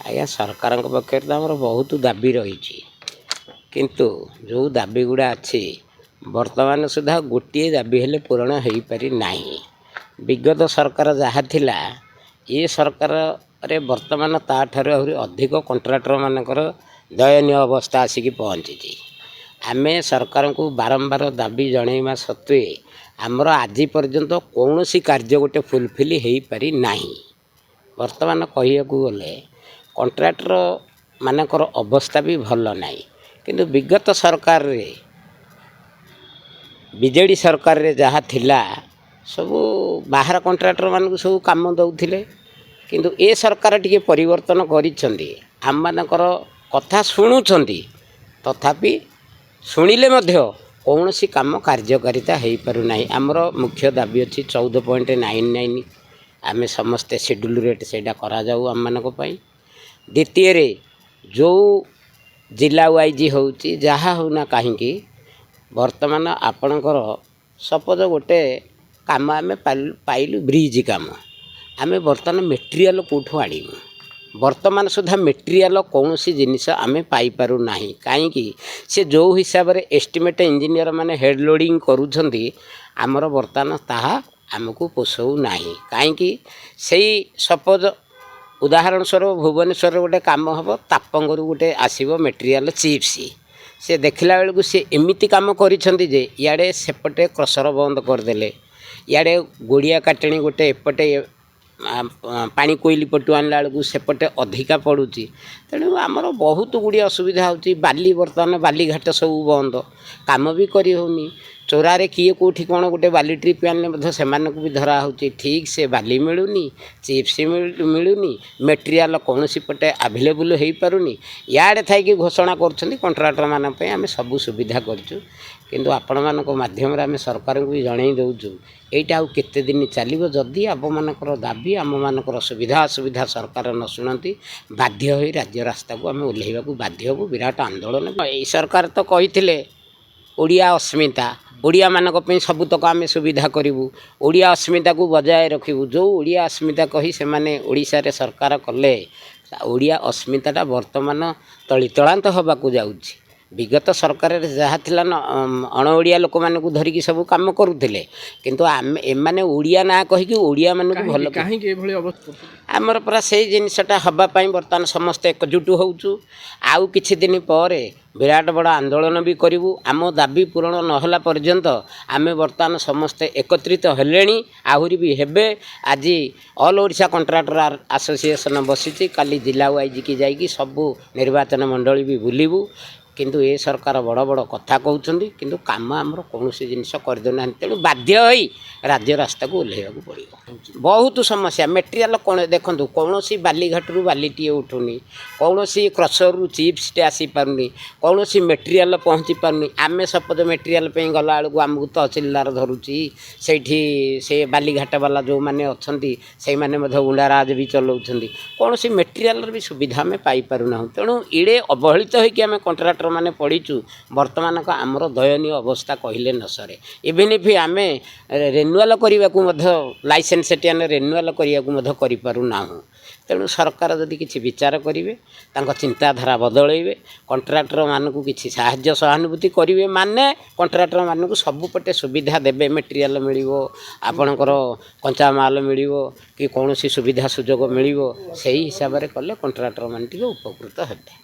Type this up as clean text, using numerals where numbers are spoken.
आज्ञा सरकार पक्ष बहुत दाबी रही किंतु जो दाबी गुड़ा अच्छी वर्तमान सुधा गोटे दाबी हेले पूरण हो पारि नहीं। विगत सरकार जहाँ थिला ये सरकार रे वर्तमान ताठार अधिक कंट्राक्टर मानकर दयनीय अवस्था आसिक पहुँची। आमे सरकार को बारंबार दाबी जनइमा सत्वे आमर आज पर्यंत कौन सी कार्य गोटे फुलफिल हो पारि नहीं। वर्तमान कहिया गले कंट्राक्टर मानकर अवस्था भी भल नहीं किंतु विगत सरकार रे बीजेडी सरकार रे जहाँ थिला सबू बाहर कंट्राक्टर मानक सब काम दौले किंतु ए सरकार टिके परिवर्तन करिसेंती आम मानकर कथा शुणुंती तथापि शुणिले मध्य कौन सी काम कार्यकारिता हो पारुना। आमर मुख्य दाबी अच्छी 14.99 आमे समस्ते शेड्यूल रेट से करा जाऊ आम मानक पई। द्वितीय रे जो जिला वाइज होउची जहाँ होना कहीं वर्तमान आपणकर सपोज गोटे काम आम पाइलु ब्रिज काम आमे वर्तमान मेटेरियल कोठू आनिमु वर्तमान सुधा मेटेरियल कौन सी जिनिस आमे पाई पारु नाही कहीं से जो हिसाब रे एस्टिमेट इंजीनियर माने हेड लोडिंग करूछंती आमर वर्तमान ताहा आमको पोषौ नाही कहीं से सपोज उदाहरण स्वरूप भुवनेश्वर गोटे काम हम तापंगर गोटे आसब मेटेरियल चिप्स से देखला बेलू सी एमती कम करे इे सेपटे क्रसर बंद करदे इे गोड़िया काटणी गोटे एपटे पानी कोईली पटु आनला बेलू सेपटे अधिका पड़ुची तेणु आमर बहुत गुड़ी असुविधा होची। बाली बर्तमान बाली घाट सब बंद काम भी करी होनी चोरारे किए कोठी कौन गोटे बाली ट्रिप आने से भी धरा होची ठीक से बाली मिलूनी चिप्स मिलूनी मेटेरियल कौन सी पटे आभेलेबुल हो पारुनी याडे थी घोषणा कर कंट्राक्टर मान आम सब सुविधा करूँ किंतु आपण मानक माध्यम आम सरकार को भी जन दौचु यहाँ आउ केते दिन चलो जदि आप मानकर दाबी आम मानकर सुविधा असुविधा सरकार न शुणती बाध्य हो राज्य रास्ता को आम ओह्लैवा बाध्य हबू विराट आंदोलन। यही सरकार तो कही ओडिया अस्मिता ओडिया मानक पे सबुतक आम सुविधा करूँ ओडिया अस्मिता को बजाय रखू जो ओडिया अस्मिता कही से माने ओडिशा रे सरकार कले ओडिया अस्मिताटा वर्तमान तलितलांत हवा को जाउछि। विगत सरकार जहाँ थिला अण ओडिया लोक मान को धरिकी सब काम करुले किंतु आम एमाने ओडिया ना कहीकि ओडिया मान को भल आमर पूरा से जिनसटा हवापाई बर्तमान समस्ते एकजुट होचु आउ किछि दिन पर विराट बड़ आंदोलन भी करूँ आम दाबी पूरण नहला पर्यंत आम बर्तमान समस्ते एकत्रित हेले आहरी भी हेबे। आज ऑल ओडिशा कंट्राक्टर एसोसिएशन बसी काली जिला वाइज की जाइकी सबू निर्वाचन मंडली भी बुलू किंतु ए सरकार बड़ बड़ कथा कहते किंतु काम आमर कौन सी जिनस करदेना तेणु बाध्य होई राज्य रास्ता को ओह्लैवा पड़ो। बहुत समस्या मेटेरियल कौन देखूँ कौन सी बालीघाटू बालीटे उठुनी कौन सी क्रसर चिप्स टे आसी पारुनी कौन सी मेटेरियल पहुँची पारुनी आमे सपोज मेटेरियल पे गला बेलू आमको तहसिलदार धरुची से बालीघाट वाला जो मैंने अच्छा से मैंने उड़ाराज भी चलाउछंती कौन सी मेटेरियल भी सुविधा आम पाइपारूना तेणु इड़े अवहेलित होकर कंट्राक्टर माने पड़ीचु वर्तमान का आमर दयनीय अवस्था कहले न सरे। इवेन भी आम रेनुआल करने को लाइसेंस रेनुआल करने करूना तेणु सरकार जदि किसी विचार करेंगे चिंताधारा बदलैबे कंट्राक्टर मानक किसी साहाय्य सहानुभूति करेंगे माने कंट्राक्टर मानक सबुपटे सुविधा देवे मेटेरियल मिलिवो आपणकर कंचा माल मिलिवो कि कौन सी सुविधा सुजोग मिलिवो सही हिसाब से कले कंट्राक्टर मान उपकृत हेबे।